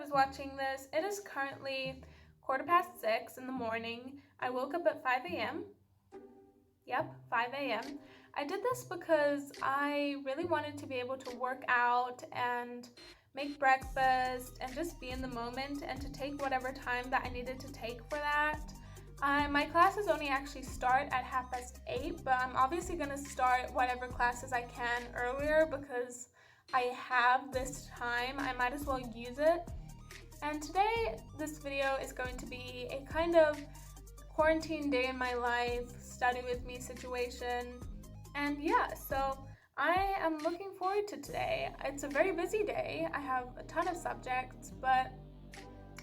was watching this, it is currently 6:15 in the morning. I woke up at 5 a.m. Yep, 5 a.m. I did this because I really wanted to be able to work out and make breakfast and just be in the moment and to take whatever time that I needed to take for that. My classes only actually start at 8:30, but I'm obviously going to start whatever classes I can earlier because I have this time. I might as well use it. And today, this video is going to be a kind of quarantine day in my life, study with me situation. And yeah, so I am looking forward to today. It's a very busy day. I have a ton of subjects, but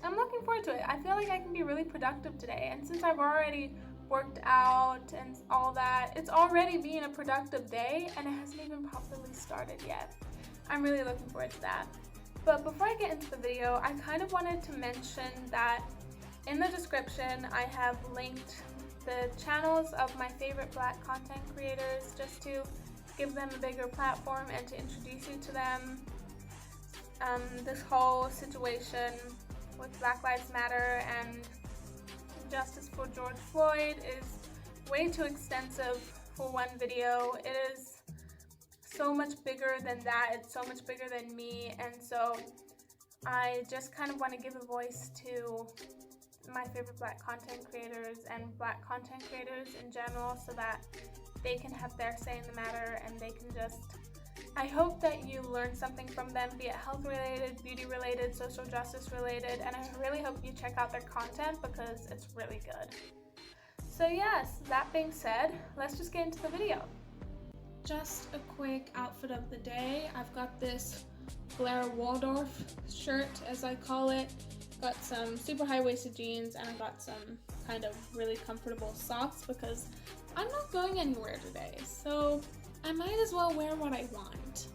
I'm looking forward to it. I feel like I can be really productive today. And since I've already worked out and all that, it's already been a productive day and it hasn't even properly started yet. I'm really looking forward to that. But before I get into the video, I kind of wanted to mention that in the description, I have linked the channels of my favorite Black content creators just to give them a bigger platform and to introduce you to them. This whole situation with Black Lives Matter and justice for George Floyd is way too extensive for one video. It is so much bigger than that. It's so much bigger than me, and so I just kind of want to give a voice to my favorite Black content creators and Black content creators in general so that they can have their say in the matter and they can just, I hope that you learn something from them, be it health related, beauty related, social justice related, and I really hope you check out their content because it's really good. So yes, that being said, let's just get into the video. Just a quick outfit of the day. I've got this Blair Waldorf shirt, as I call it. Got some super high-waisted jeans and I got some kind of really comfortable socks because I'm not going anywhere today, so I might as well wear what I want.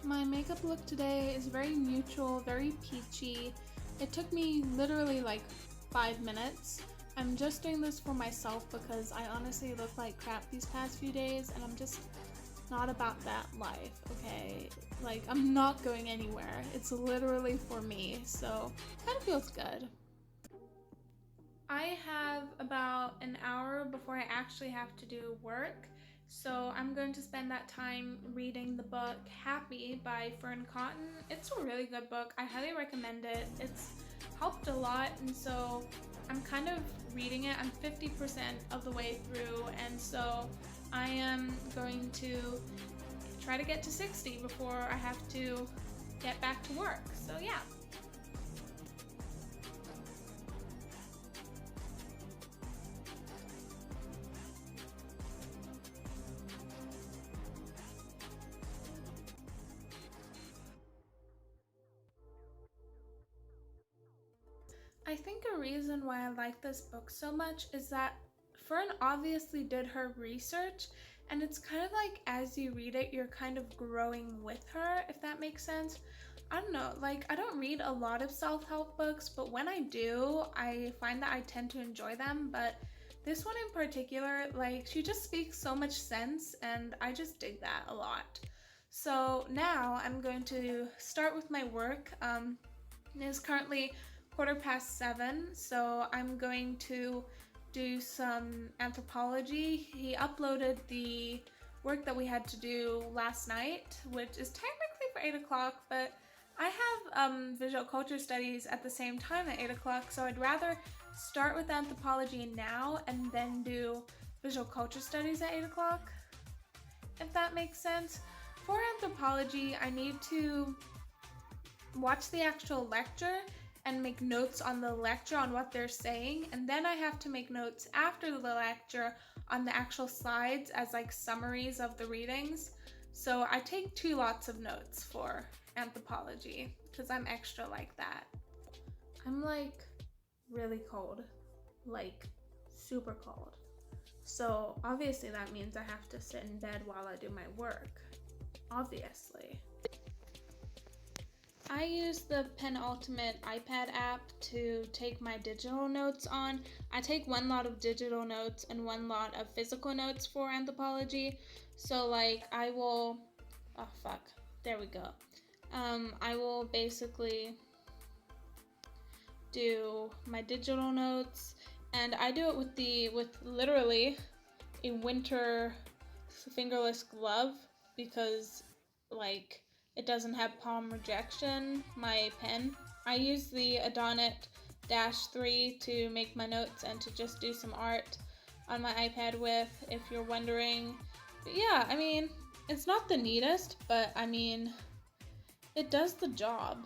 My makeup look today is very neutral, very peachy. It took me literally like 5 minutes. I'm just doing this for myself because I honestly look like crap these past few days and I'm just not about that life, okay? Like, I'm not going anywhere. It's literally for me, so kind of feels good. I have about an hour before I actually have to do work, so I'm going to spend that time reading the book Happy by Fern Cotton. It's a really good book. I highly recommend it. It's helped a lot, and so I'm kind of reading it. I'm 50% of the way through, and so I am going to try to get to 60 before I have to get back to work. So yeah. I think a reason why I like this book so much is that Fern obviously did her research, and it's kind of like as you read it, you're kind of growing with her, if that makes sense. I don't know, like I don't read a lot of self-help books, but when I do, I find that I tend to enjoy them, but this one in particular, like she just speaks so much sense and I just dig that a lot. So now I'm going to start with my work. It is currently 7:15, so I'm going to do some anthropology. He uploaded the work that we had to do last night, which is technically for 8 o'clock, but I have visual culture studies at the same time at 8 o'clock, so I'd rather start with anthropology now and then do visual culture studies at 8 o'clock, if that makes sense. For anthropology, I need to watch the actual lecture and make notes on the lecture on what they're saying, and then I have to make notes after the lecture on the actual slides as like summaries of the readings. So I take 2 lots of notes for anthropology because I'm extra like that. I'm like really cold, like super cold. So obviously that means I have to sit in bed while I do my work, obviously. I use the Penultimate iPad app to take my digital notes on. I take 1 lot of digital notes and 1 lot of physical notes for anthropology. So like I will, oh fuck, there we go. I will basically do my digital notes, and I do it with literally a winter fingerless glove because like it doesn't have palm rejection, my pen. I use the Adonit Dash 3 to make my notes and to just do some art on my iPad with, if you're wondering. But yeah, I mean, it's not the neatest, but I mean, it does the job.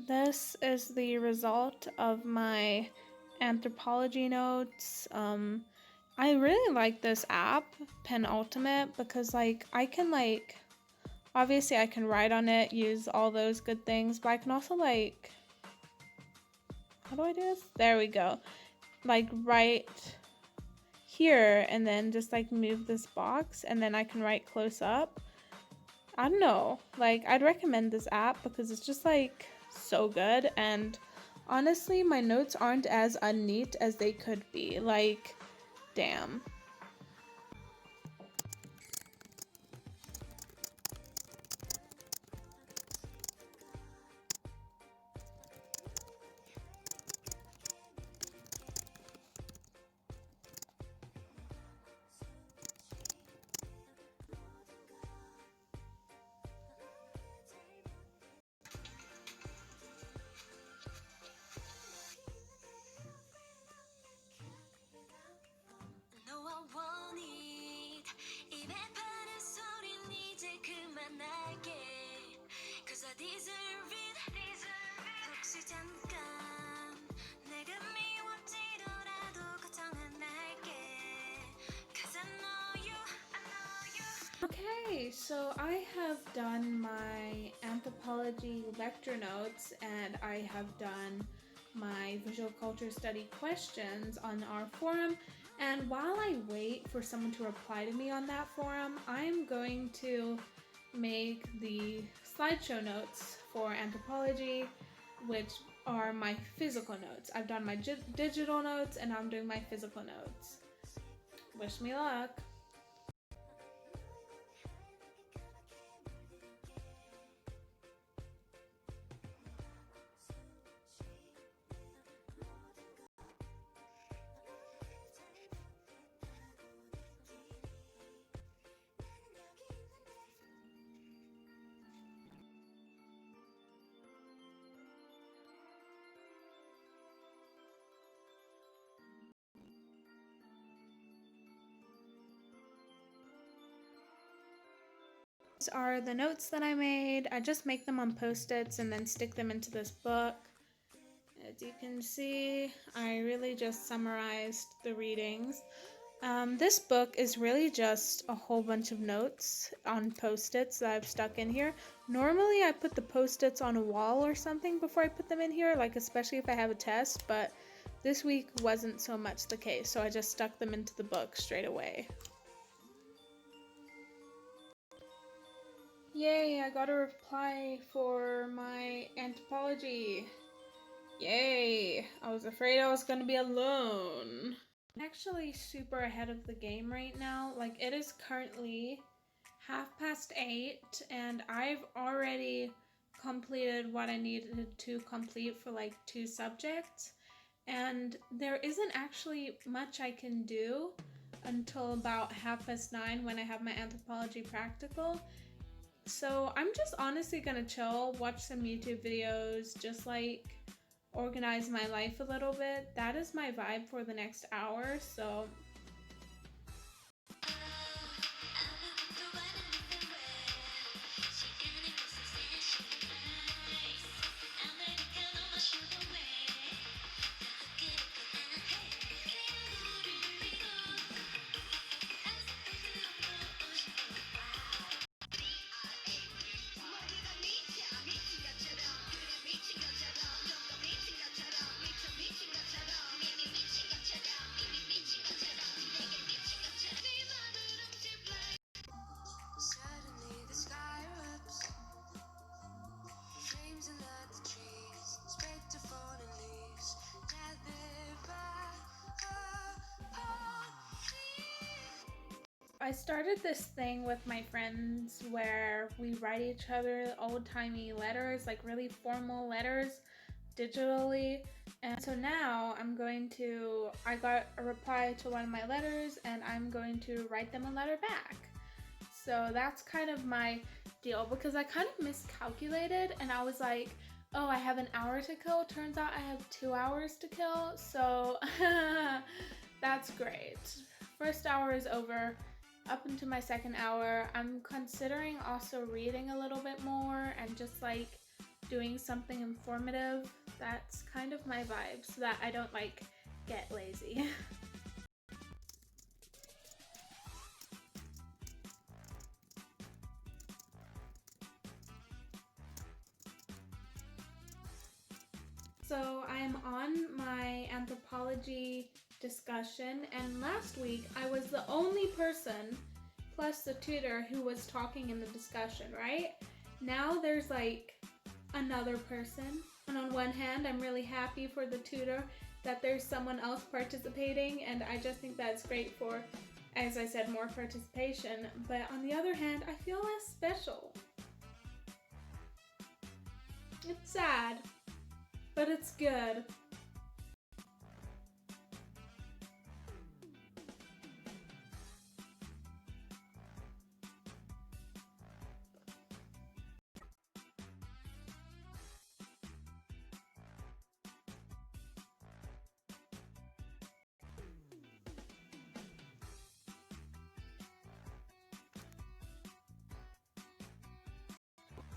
This is the result of my anthropology notes. I really like this app, Penultimate, because like I can like, obviously I can write on it, use all those good things, but I can also like, how do I do this? There we go. Like write here and then just like move this box and then I can write close up. I don't know, like I'd recommend this app because it's just like so good, and honestly my notes aren't as unneat as they could be. Like, damn. Okay, so I have done my anthropology lecture notes and I have done my visual culture study questions on our forum, and while I wait for someone to reply to me on that forum, I'm going to make the slideshow notes for anthropology, which are my physical notes. I've done my digital notes and I'm doing my physical notes. Wish me luck. These are the notes that I made. I just make them on post-its and then stick them into this book. As you can see, I really just summarized the readings. This book is really just a whole bunch of notes on post-its that I've stuck in here. Normally I put the post-its on a wall or something before I put them in here, like especially if I have a test, but this week wasn't so much the case, so I just stuck them into the book straight away. Yay, I got a reply for my anthropology. Yay, I was afraid I was gonna be alone. I'm actually super ahead of the game right now. Like, it is currently 8:30 and I've already completed what I needed to complete for like 2 subjects. And there isn't actually much I can do until about 9:30 when I have my anthropology practical. So I'm just honestly gonna chill, watch some YouTube videos, just like organize my life a little bit. That is my vibe for the next hour, so I started this thing with my friends where we write each other old-timey letters, like really formal letters, digitally. And so now I got a reply to one of my letters and I'm going to write them a letter back. So that's kind of my deal, because I kind of miscalculated and I was like, oh, I have an hour to kill. Turns out I have 2 hours to kill. So that's great. First hour is over. Up into my second hour, I'm considering also reading a little bit more and just like doing something informative. That's kind of my vibe, so that I don't like get lazy. So I'm on my anthropology discussion, and last week I was the only person plus the tutor who was talking in the discussion, right? Now there's like another person, and on one hand I'm really happy for the tutor that there's someone else participating, and I just think that's great for, as I said, more participation. But on the other hand, I feel less special. It's sad, but it's good.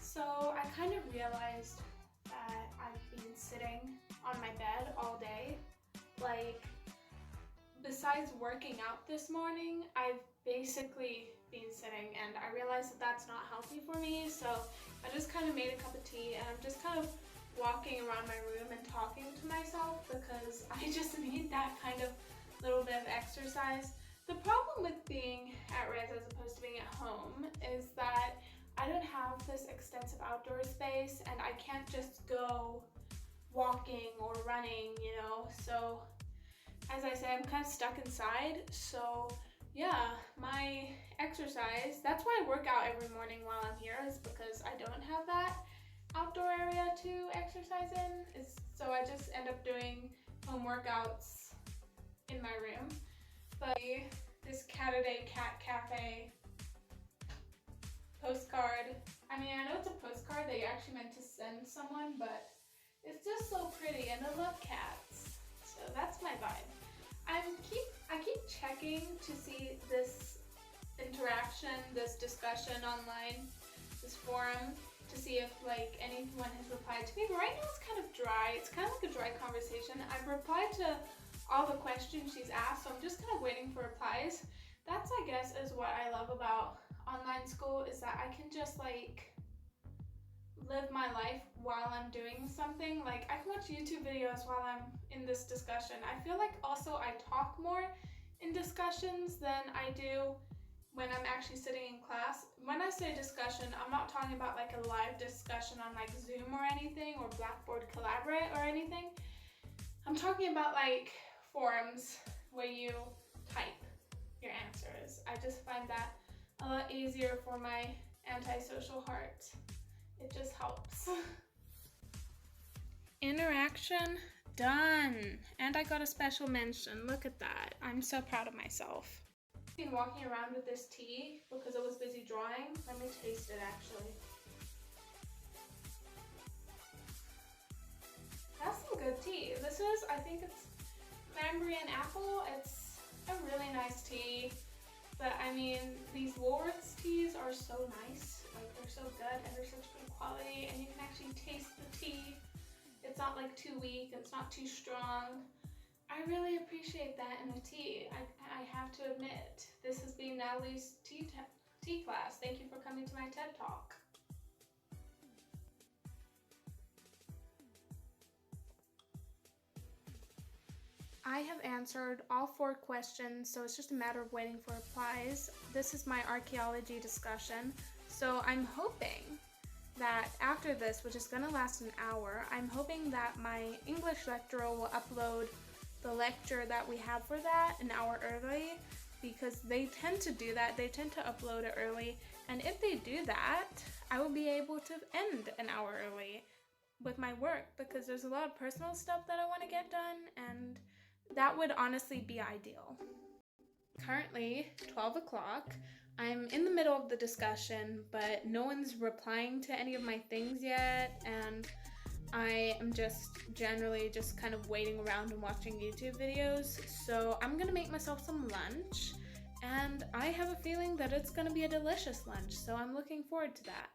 So I kind of realized that I've been sitting on my bed all day. Like, besides working out this morning, I've basically been sitting, and I realized that that's not healthy for me. So I just kind of made a cup of tea and I'm just kind of walking around my room and talking to myself, because I just need that kind of little bit of exercise. The problem with being at Res as opposed to being at home is that I don't have this extensive outdoor space and I can't just go walking or running, you know? So as I say, I'm kind of stuck inside. So yeah, my exercise, that's why I work out every morning while I'm here, is because I don't have that outdoor area to exercise in. So I just end up doing home workouts in my room. But this Catterday Cat Cafe postcard, I mean, I know it's a postcard that you're actually meant to send someone, but it's just so pretty and I love cats. So that's my vibe. I keep checking to see this interaction, this discussion online, this forum, to see if like anyone has replied to me, but right now it's kind of dry. It's kind of like a dry conversation. I've replied to all the questions she's asked, so I'm just kind of waiting for replies. That's, I guess, is what I love about online school, is that I can just like live my life while I'm doing something. Like, I can watch YouTube videos while I'm in this discussion. I feel like also I talk more in discussions than I do when I'm actually sitting in class. When I say discussion, I'm not talking about like a live discussion on like Zoom or anything, or Blackboard Collaborate or anything. I'm talking about like forums where you type your answers. I just find that a lot easier for my antisocial heart. It just helps. Interaction done. And I got a special mention. Look at that. I'm so proud of myself. I've been walking around with this tea because I was busy drawing. Let me taste it actually. That's some good tea. This is, I think it's cranberry and apple. It's a really nice tea. But I mean, these Woolworths teas are so nice. Like, they're so good and they're such good quality, and you can actually taste the tea. It's not like too weak, it's not too strong. I really appreciate that in a tea. I have to admit. This has been Natalie's tea class. Thank you for coming to my TED Talk. I have answered all 4 questions, so it's just a matter of waiting for replies. This is my archaeology discussion, so I'm hoping that after this, which is going to last an hour, I'm hoping that my English lecturer will upload the lecture that we have for that an hour early, because they tend to do that. They tend to upload it early, and if they do that, I will be able to end an hour early with my work because there's a lot of personal stuff that I want to get done, and that would honestly be ideal. Currently 12 o'clock. I'm in the middle of the discussion, but no one's replying to any of my things yet, and I am just generally just kind of waiting around and watching YouTube videos. So I'm gonna make myself some lunch, and I have a feeling that it's gonna be a delicious lunch, so I'm looking forward to that.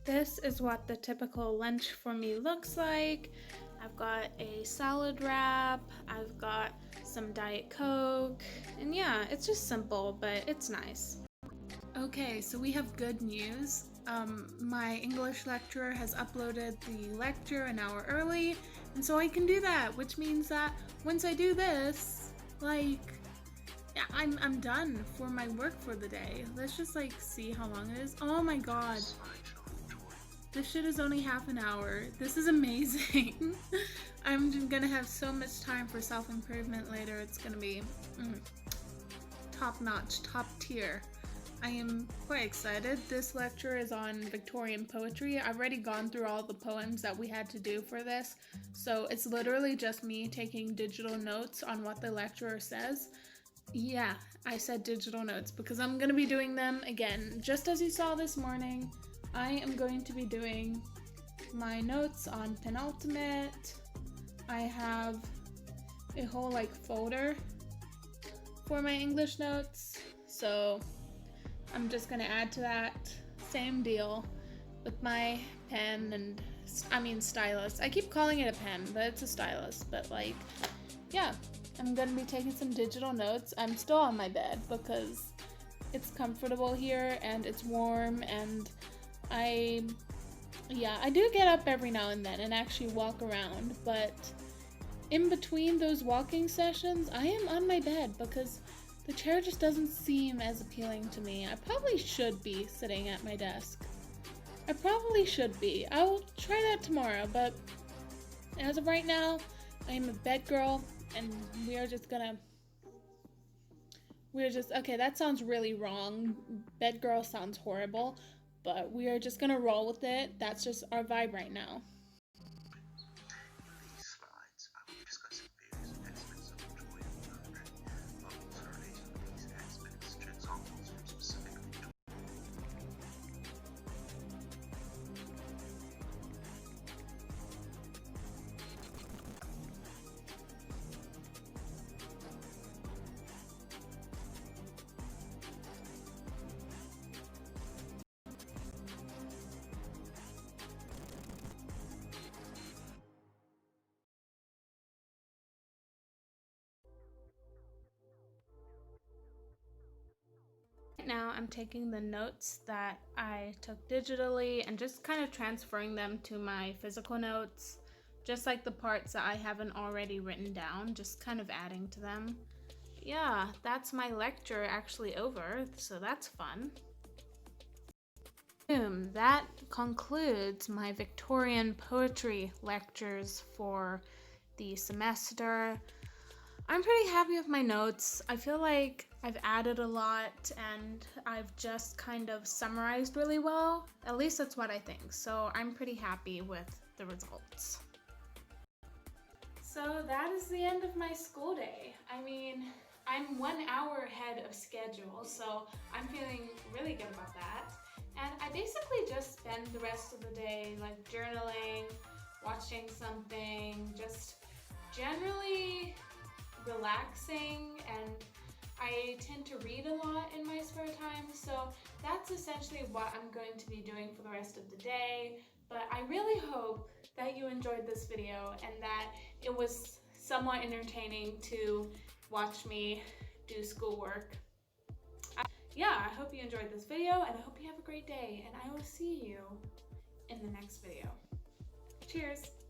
This is what the typical lunch for me looks like. I've got a salad wrap, I've got some Diet Coke, and yeah, it's just simple, but it's nice. Okay, so we have good news. My English lecturer has uploaded the lecture an hour early, and so I can do that, which means that once I do this, like, yeah, I'm done for my work for the day. Let's just like see how long it is. Oh my god. This shit is only half an hour. This is amazing. I'm gonna have so much time for self-improvement later. It's gonna be top notch, top tier. I am quite excited. This lecture is on Victorian poetry. I've already gone through all the poems that we had to do for this, so it's literally just me taking digital notes on what the lecturer says. Yeah, I said digital notes because I'm gonna be doing them again. Just as you saw this morning, I am going to be doing my notes on penultimate. I have a whole like folder for my English notes, so I'm just gonna add to that. Same deal with my pen and stylus. I keep calling it a pen, but it's a stylus. But like, yeah, I'm gonna be taking some digital notes. I'm still on my bed because it's comfortable here and it's warm, and I do get up every now and then and actually walk around, but in between those walking sessions, I am on my bed because the chair just doesn't seem as appealing to me. I probably should be sitting at my desk. I probably should be. I will try that tomorrow, but as of right now, I am a bed girl, and okay, that sounds really wrong. Bed girl sounds horrible, but we are just gonna roll with it. That's just our vibe right now. Right now I'm taking the notes that I took digitally and just kind of transferring them to my physical notes, just like the parts that I haven't already written down, just kind of adding to them. Yeah, that's my lecture actually over, so that's fun. That concludes my Victorian poetry lectures for the semester. I'm pretty happy with my notes. I feel like I've added a lot and I've just kind of summarized really well. At least that's what I think. So I'm pretty happy with the results. So that is the end of my school day. I mean, I'm 1 hour ahead of schedule, so I'm feeling really good about that. And I basically just spend the rest of the day like journaling, watching something, just generally relaxing, and I tend to read a lot in my spare time, so that's essentially what I'm going to be doing for the rest of the day. But I really hope that you enjoyed this video and that it was somewhat entertaining to watch me do schoolwork. I hope you enjoyed this video, and I hope you have a great day, and I will see you in the next video. Cheers!